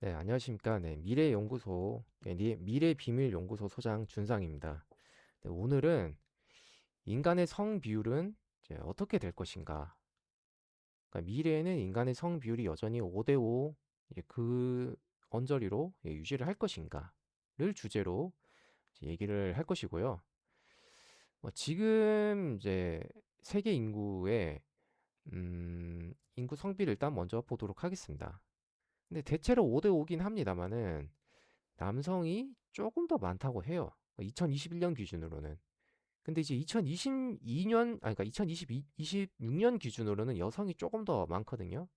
네, 안녕하십니까. 네, 미래연구소, 미래비밀연구소 소장 준상입니다. 네, 오늘은 인간의 성 비율은 이제 어떻게 될 것인가? 그러니까 미래에는 인간의 성 비율이 여전히 5대5 그 언저리로 유지를 할 것인가를 주제로 이제 얘기를 할 것이고요. 지금 이제 세계 인구의 인구 성비를 일단 먼저 보도록 하겠습니다. 근데 대체로 5대5긴 합니다만은 남성이 조금 더 많다고 해요. 2021년 기준으로는. 근데 이제 2022년, 그러니까 26년 기준으로는 여성이 조금 더 많거든요.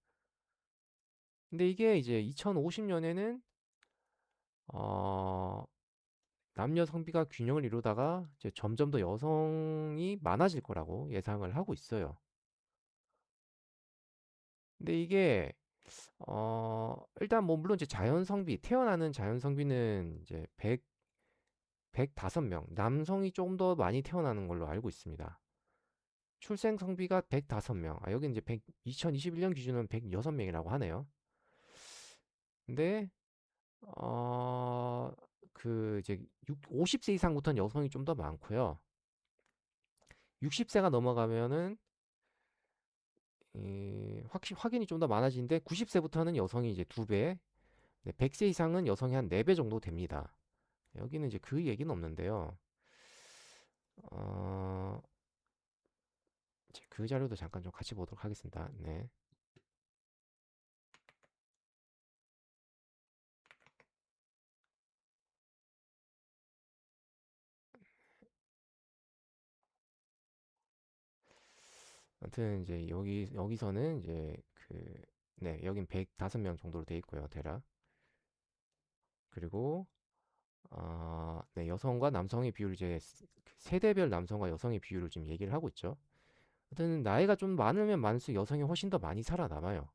근데 이게 이제 2050년에는 어, 남녀 성비가 균형을 이루다가 이제 점점 더 여성이 많아질 거라고 예상을 하고 있어요. 근데 이게 일단 뭐 물론 이제 자연 성비, 태어나는 자연 성비는 이제 105명, 남성이 조금 더 많이 태어나는 걸로 알고 있습니다. 출생 성비가 105명. 여기 이제 2021년 기준은 106명이라고 하네요. 근데 어, 이제 50세 이상부터는 여성이 좀 더 많고요. 60세가 넘어가면은 확인이 좀 더 많아지는데 90세부터는 여성이 이제 2배, 100세 이상은 여성이 한 4배 정도 됩니다. 여기는 이제 그 얘기는 없는데요. 어, 이제 그 자료도 잠깐 좀 같이 보도록 하겠습니다. 네. 아무튼 이제 여기서는 이제 네, 여긴 105명 정도로 돼 있고요, 대략. 그리고 네, 여성과 남성의 비율 이제 세대별 남성과 여성의 비율을 지금 얘기를 하고 있죠. 아무튼 나이가 좀 많으면 많을수록 여성이 훨씬 더 많이 살아남아요.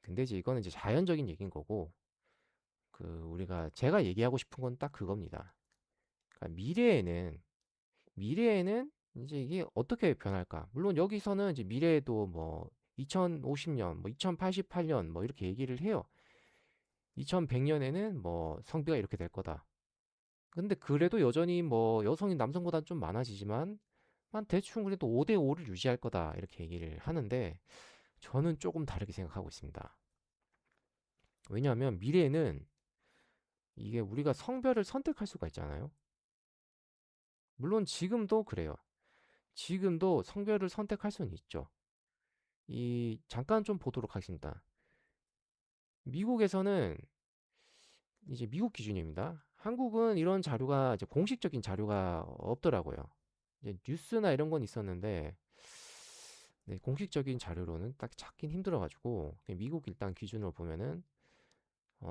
근데 이제 이거는 이제 자연적인 얘기인 거고, 제가 얘기하고 싶은 건 딱 그겁니다. 그러니까 미래에는 이제 이게 어떻게 변할까? 물론 여기서는 이제 미래에도 뭐 2050년, 뭐 2088년 뭐 이렇게 얘기를 해요. 2100년에는 뭐 성비가 이렇게 될 거다. 근데 그래도 여전히 뭐 여성이 남성보다 좀 많아지지만 한 대충 그래도 5대5를 유지할 거다. 이렇게 얘기를 하는데 저는 조금 다르게 생각하고 있습니다. 왜냐하면 미래에는 이게 우리가 성별을 선택할 수가 있잖아요. 물론 지금도 그래요. 지금도 성별을 선택할 수는 있죠. 잠깐 좀 보도록 하겠습니다. 미국에서는 이제 미국 기준입니다. 한국은 이런 자료가 이제 공식적인 자료가 없더라고요. 이제 뉴스나 이런 건 있었는데 네, 공식적인 자료로는 딱 찾긴 힘들어가지고 미국 일단 기준으로 보면은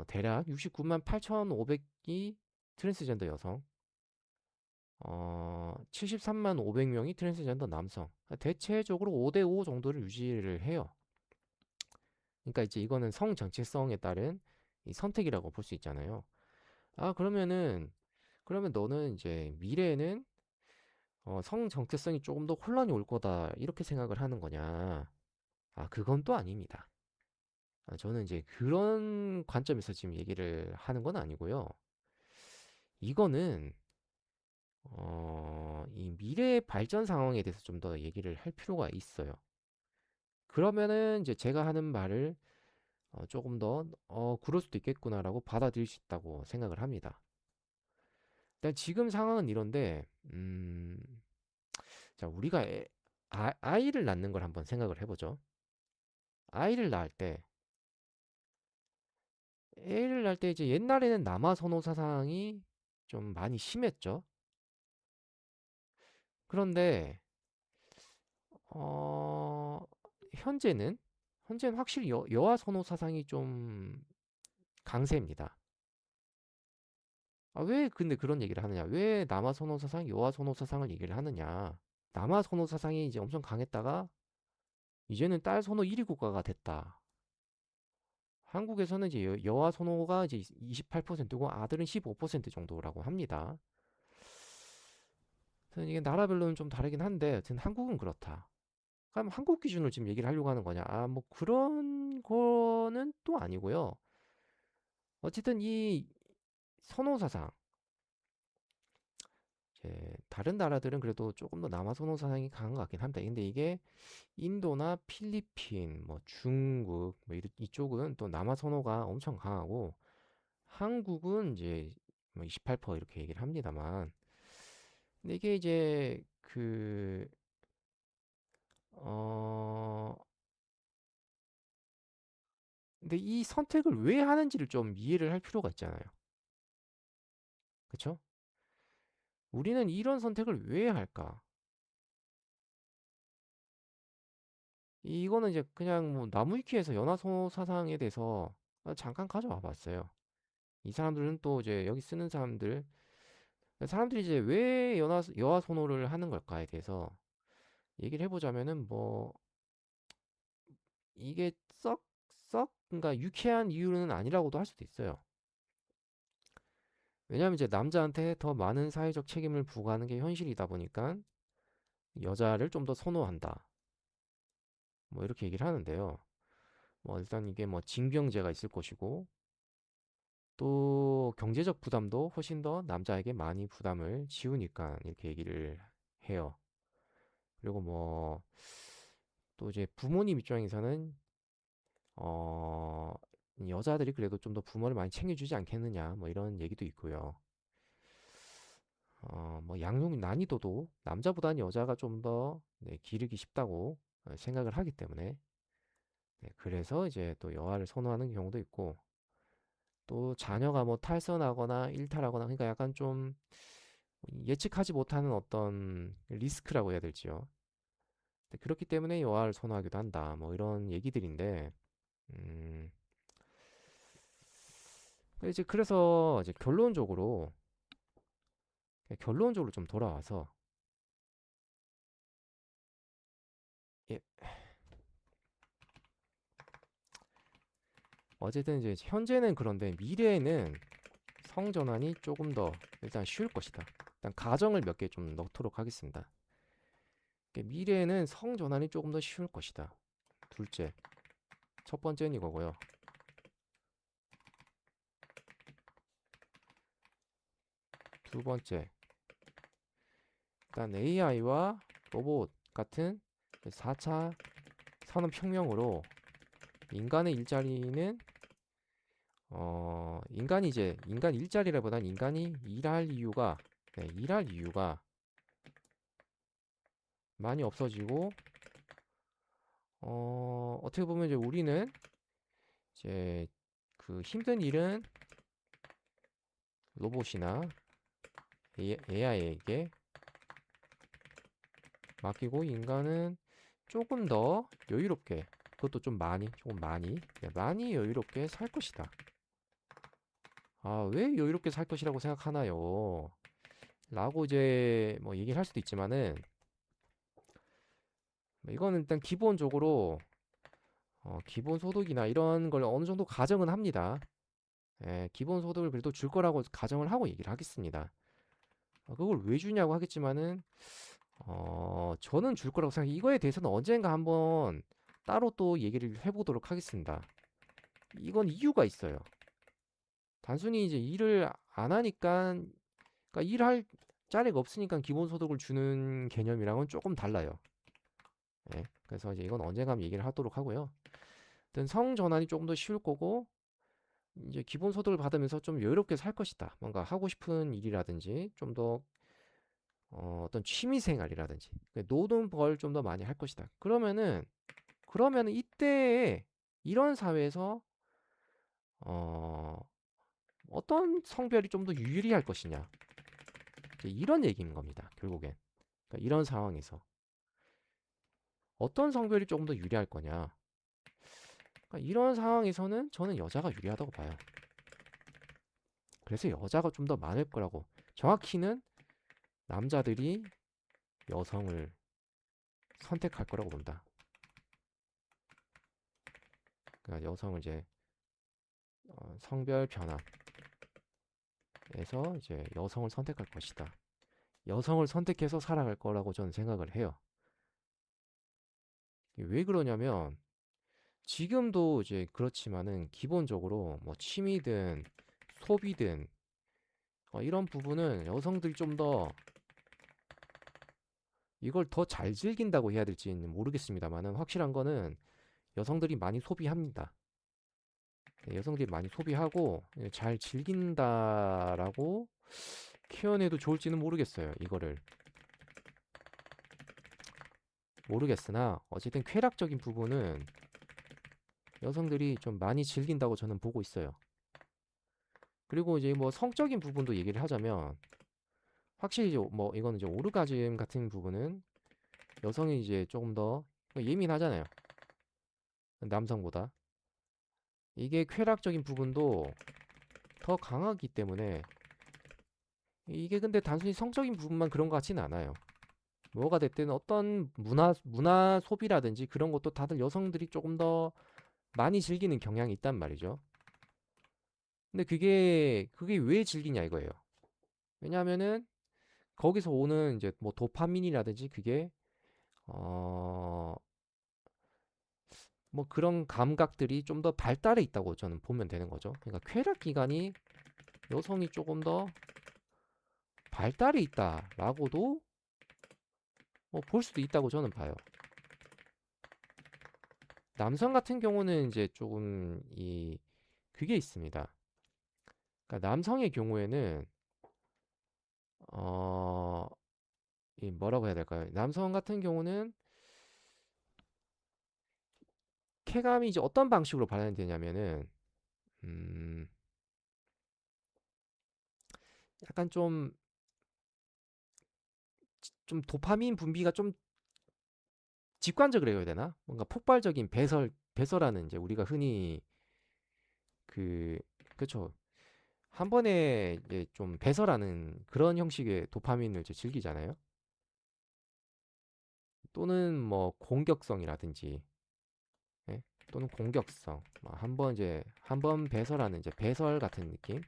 대략 69만 8,500이 트랜스젠더 여성, 73만 500명이 트랜스젠더 남성. 대체적으로 5대5 정도를 유지를 해요. 그러니까 이제 이거는 성 정체성에 따른 이 선택이라고 볼 수 있잖아요. 그러면 너는 이제 미래에는 성 정체성이 조금 더 혼란이 올 거다 이렇게 생각을 하는 거냐? 그건 또 아닙니다. 저는 이제 그런 관점에서 지금 얘기를 하는 건 아니고요. 이거는 이 미래 발전 상황에 대해서 좀 더 얘기를 할 필요가 있어요. 그러면은 이제 제가 하는 말을 조금 더 그럴 수도 있겠구나라고 받아들일 수 있다고 생각을 합니다. 일단 지금 상황은 이런데 자, 우리가 아이를 낳는 걸 한번 생각을 해보죠. 아이를 낳을 때, 애를 낳을 때 이제 옛날에는 남아 선호 사상이 좀 많이 심했죠. 그런데, 어, 현재는, 현재는 확실히 여아 선호 사상이 좀 강세입니다. 왜 근데 그런 얘기를 하느냐? 왜 남아 선호 사상, 여아 선호 사상을 얘기를 하느냐? 남아 선호 사상이 이제 엄청 강했다가, 이제는 딸 선호 1위 국가가 됐다. 한국에서는 이제 여아 선호가 이제 28%고 아들은 15% 정도라고 합니다. 그래서 이게 나라별로는 좀 다르긴 한데, 하여튼 한국은 그렇다. 그럼 한국 기준으로 지금 얘기를 하려고 하는 거냐? 아, 뭐 그런 거는 또 아니고요. 어쨌든 이 선호 사상, 이제 다른 나라들은 그래도 조금 더 남아 선호 사상이 강한 것 같긴 합니다. 근데 이게 인도나 필리핀, 뭐 중국, 뭐 이쪽은 또 남아 선호가 엄청 강하고 한국은 이제 뭐 28% 이렇게 얘기를 합니다만, 근데 이게 이제 어, 근데 이 선택을 왜 하는지를 좀 이해를 할 필요가 있잖아요. 그쵸? 우리는 이런 선택을 왜 할까? 이거는 이제 그냥 뭐 나무위키에서 연화선호 사상에 대해서 잠깐 가져와 봤어요. 이 사람들은 또 이제 여기 쓰는 사람들이 이제 왜 여화 선호를 하는 걸까에 대해서 얘기를 해보자면은 뭐 이게 그러니까 유쾌한 이유는 아니라고도 할 수도 있어요. 왜냐하면 이제 남자한테 더 많은 사회적 책임을 부과하는 게 현실이다 보니까 여자를 좀 더 선호한다. 뭐 이렇게 얘기를 하는데요. 뭐 일단 이게 뭐 징병제가 있을 것이고 또 경제적 부담도 훨씬 더 남자에게 많이 부담을 지우니까 이렇게 얘기를 해요. 그리고 뭐 또 이제 부모님 입장에서는 어 여자들이 그래도 좀 더 부모를 많이 챙겨주지 않겠느냐 뭐 이런 얘기도 있고요. 뭐 양육 난이도도 남자보다는 여자가 좀 더 기르기 쉽다고 생각을 하기 때문에 그래서 이제 또 여아를 선호하는 경우도 있고 또 자녀가 뭐 탈선하거나 일탈하거나 그러니까 약간 좀 예측하지 못하는 어떤 리스크라고 해야 될지요. 그렇기 때문에 여아를 선호하기도 한다. 뭐 이런 얘기들인데, 음, 이제 그래서 이제 결론적으로 좀 돌아와서, 예, 어쨌든 이제 현재는 그런데 미래에는 성전환이 조금 더 일단 쉬울 것이다. 일단 가정을 몇 개 좀 넣도록 하겠습니다. 미래에는 성전환이 조금 더 쉬울 것이다. 둘째, 첫 번째는 이거고요. 두 번째, 일단 AI와 로봇 같은 4차 산업혁명으로 인간의 일자리는 인간 일자리라보다는 인간이 일할 이유가 많이 없어지고 어떻게 보면 이제 우리는 이제 그 힘든 일은 로봇이나 AI에게 맡기고 인간은 조금 더 여유롭게 그것도 조금 많이 여유롭게 살 것이다. 아, 왜 여유롭게 살 것이라고 생각하나요? 라고 이제 뭐 얘기를 할 수도 있지만은 뭐 이거는 일단 기본적으로 기본소득이나 이런 걸 어느 정도 가정은 합니다. 예, 기본소득을 그래도 줄 거라고 가정을 하고 얘기를 하겠습니다. 그걸 왜 주냐고 하겠지만은 저는 줄 거라고 생각해. 이거에 대해서는 언젠가 한번 따로 또 얘기를 해보도록 하겠습니다. 이건 이유가 있어요. 단순히 이제 일을 안 하니까, 그러니까 일할 자리가 없으니까 기본소득을 주는 개념이랑은 조금 달라요. 예, 그래서 이제 이건 언젠가 한번 얘기를 하도록 하고요. 일단 성전환이 조금 더 쉬울 거고, 이제 기본소득을 받으면서 좀 여유롭게 살 것이다. 뭔가 하고 싶은 일이라든지, 좀 더, 어떤 취미생활이라든지, 노는 벌 좀 더 많이 할 것이다. 그러면은 이때에 이런 사회에서, 어, 어떤 성별이 좀 더 유리할 것이냐. 이런 얘기인 겁니다. 결국엔. 그러니까 이런 상황에서. 어떤 성별이 조금 더 유리할 거냐. 그러니까 이런 상황에서는 저는 여자가 유리하다고 봐요. 그래서 여자가 좀 더 많을 거라고. 정확히는 남자들이 여성을 선택할 거라고 본다. 그러니까 여성을 이제 성별 변화에서 이제 여성을 선택할 것이다. 여성을 선택해서 살아갈 거라고 저는 생각을 해요. 왜 그러냐면 지금도 이제 그렇지만은 기본적으로 뭐 취미든 소비든 이런 부분은 여성들이 좀 더 이걸 더 잘 즐긴다고 해야 될지는 모르겠습니다만은 확실한 거는 여성들이 많이 소비합니다. 네, 여성들이 많이 소비하고 잘 즐긴다라고 표현해도 좋을지는 모르겠어요. 이거를 모르겠으나 어쨌든 쾌락적인 부분은 여성들이 좀 많이 즐긴다고 저는 보고 있어요. 그리고 이제 뭐 성적인 부분도 얘기를 하자면 확실히 이제 뭐 이거는 이제 오르가즘 같은 부분은 여성이 이제 조금 더 예민하잖아요. 남성보다. 이게 쾌락적인 부분도 더 강하기 때문에 이게 근데 단순히 성적인 부분만 그런 것 같지는 않아요. 뭐가 됐든 어떤 문화 소비라든지 그런 것도 다들 여성들이 조금 더 많이 즐기는 경향이 있단 말이죠. 근데 그게 왜 즐기냐 이거예요. 왜냐하면은 거기서 오는 이제 뭐 도파민이라든지 그게 어 뭐 그런 감각들이 좀 더 발달해 있다고 저는 보면 되는 거죠. 그러니까 쾌락 기관이 여성이 조금 더 발달해 있다라고도 볼 수도 있다고 저는 봐요. 남성 같은 경우는 이제 조금 그게 있습니다. 그러니까 남성의 경우에는 어, 이 뭐라고 해야 될까요? 남성 같은 경우는 쾌감이 이제 어떤 방식으로 발현되냐면은 음, 약간 좀 도파민 분비가 좀 직관적이라 해야 되나? 뭔가 폭발적인 배설하는 이제 우리가 흔히 그 그쵸. 한 번에 이제 좀 배설하는 그런 형식의 도파민을 이제 즐기잖아요. 또는 뭐 공격성이라든지 예? 또는 공격성 한번 이제 한 번 배설하는 이제 배설 같은 느낌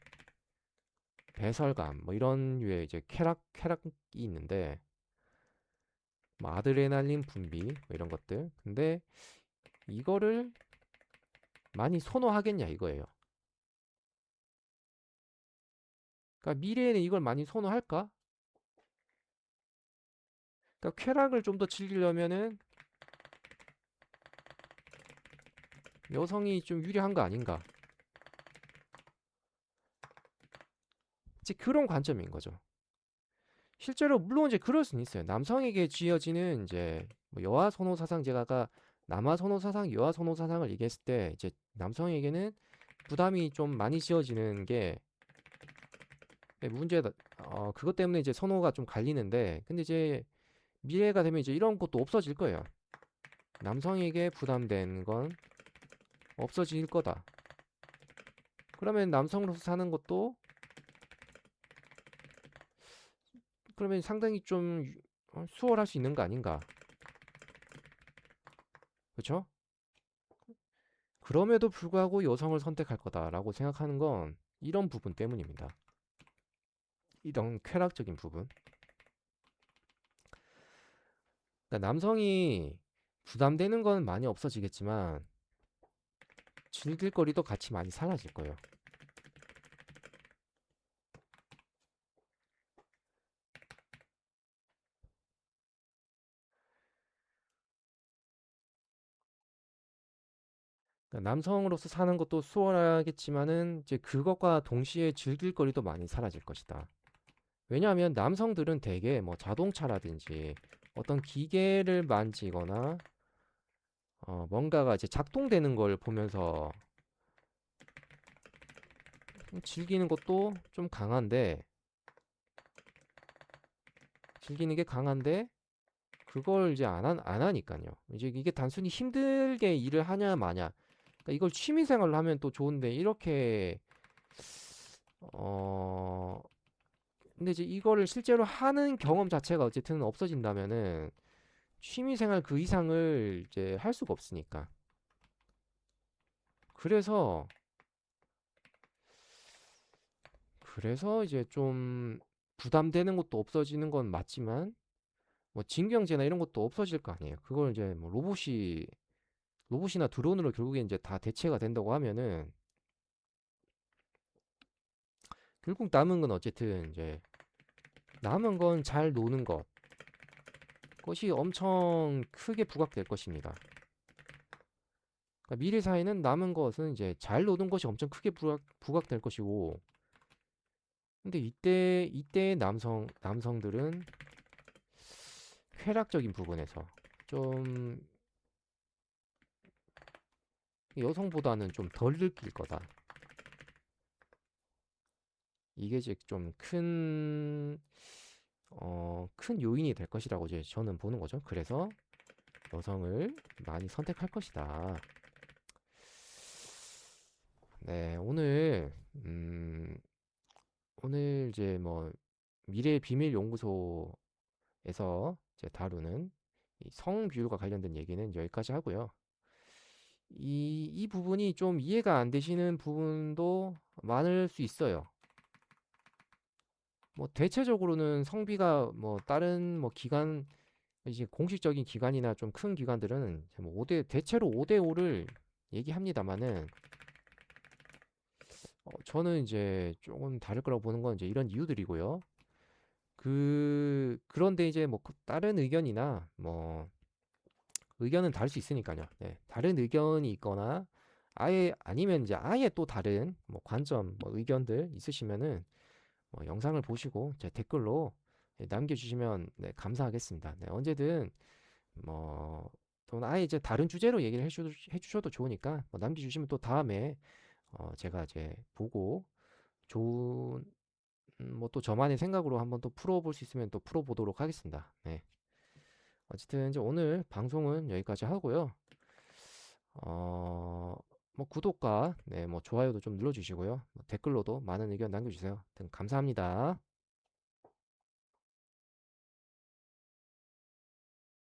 배설감 뭐 이런 류의 이제 쾌락이 있는데 뭐 아드레날린 분비 뭐 이런 것들 근데 이거를 많이 선호하겠냐 이거예요. 그러니까 미래에는 이걸 많이 선호할까? 그러니까 쾌락을 좀 더 즐기려면은 여성이 좀 유리한 거 아닌가? 이제 그런 관점인 거죠. 실제로 물론 이제 그럴 수는 있어요. 남성에게 쥐어지는 이제 뭐 여아 선호 사상 제가 아까 남아 선호 사상, 여아 선호 사상을 얘기했을 때 이제 남성에게는 부담이 좀 많이 쥐어지는 게 문제다. 그것 때문에 이제 선호가 좀 갈리는데 근데 이제 미래가 되면 이제 이런 것도 없어질 거예요. 남성에게 부담된 건 없어질 거다. 그러면 남성으로서 사는 것도 그러면 상당히 좀 수월할 수 있는 거 아닌가? 그렇죠? 그럼에도 불구하고 여성을 선택할 거다라고 생각하는 건 이런 부분 때문입니다. 이런 쾌락적인 부분. 그러니까 남성이 부담되는 건 많이 없어지겠지만 즐길 거리도 같이 많이 사라질 거예요. 그러니까 남성으로서 사는 것도 수월하겠지만은 이제 그것과 동시에 즐길 거리도 많이 사라질 것이다. 왜냐하면 남성들은 대개 뭐 자동차라든지 어떤 기계를 만지거나 뭔가가 이제 작동되는 걸 보면서 즐기는 것도 좀 강한데 즐기는 게 강한데 그걸 이제 안 하니까요. 이제 이게 단순히 힘들게 일을 하냐 마냐. 그러니까 이걸 취미 생활로 하면 또 좋은데 이렇게 어 근데 이제 이거를 실제로 하는 경험 자체가 어쨌든 없어진다면은 취미 생활 그 이상을 이제 할 수가 없으니까. 그래서 그래서 이제 좀 부담되는 것도 없어지는 건 맞지만 뭐 징병제나 이런 것도 없어질 거 아니에요. 그걸 이제 뭐 로봇이나 드론으로 결국에 이제 다 대체가 된다고 하면은 결국 남은 건 어쨌든 이제 남은 건 잘 노는 것이 엄청 크게 부각될 것입니다. 그러니까 미래 사회는 남은 것은 이제 잘 노는 것이 엄청 크게 부각될 것이고, 근데 이때의 남성들은 쾌락적인 부분에서 좀 여성보다는 좀 덜 느낄 거다. 이게 이제 좀 큰 요인이 될 것이라고 이제 저는 보는 거죠. 그래서 여성을 많이 선택할 것이다. 네, 오늘 이제 뭐 미래의 비밀 연구소에서 이제 다루는 이 성비율과 관련된 얘기는 여기까지 하고요. 이 부분이 좀 이해가 안 되시는 부분도 많을 수 있어요. 뭐 대체적으로는 성비가 뭐 다른 뭐 기관 이제 공식적인 기관이나 좀 큰 기관들은 뭐 5대 대체로 5대 5를 얘기합니다만은 저는 이제 조금 다를 거라고 보는 건 이제 이런 이유들이고요. 그런데 이제 뭐 다른 의견이나 뭐 의견은 다를 수 있으니까요. 네. 다른 의견이 있거나 아예 아니면 이제 아예 또 다른 뭐 관점, 뭐 의견들 있으시면은 뭐 영상을 보시고 제 댓글로 남겨주시면 네, 감사하겠습니다. 네, 언제든 뭐 또는 아예 이제 다른 주제로 얘기를 해주셔도 좋으니까 뭐 남겨주시면 또 다음에 제가 이제 보고 좋은 뭐 또 저만의 생각으로 한번 또 풀어볼 수 있으면 또 풀어보도록 하겠습니다. 네. 어쨌든 이제 오늘 방송은 여기까지 하고요. 뭐 구독과 네, 뭐 좋아요도 좀 눌러주시고요. 뭐 댓글로도 많은 의견 남겨주세요. 감사합니다.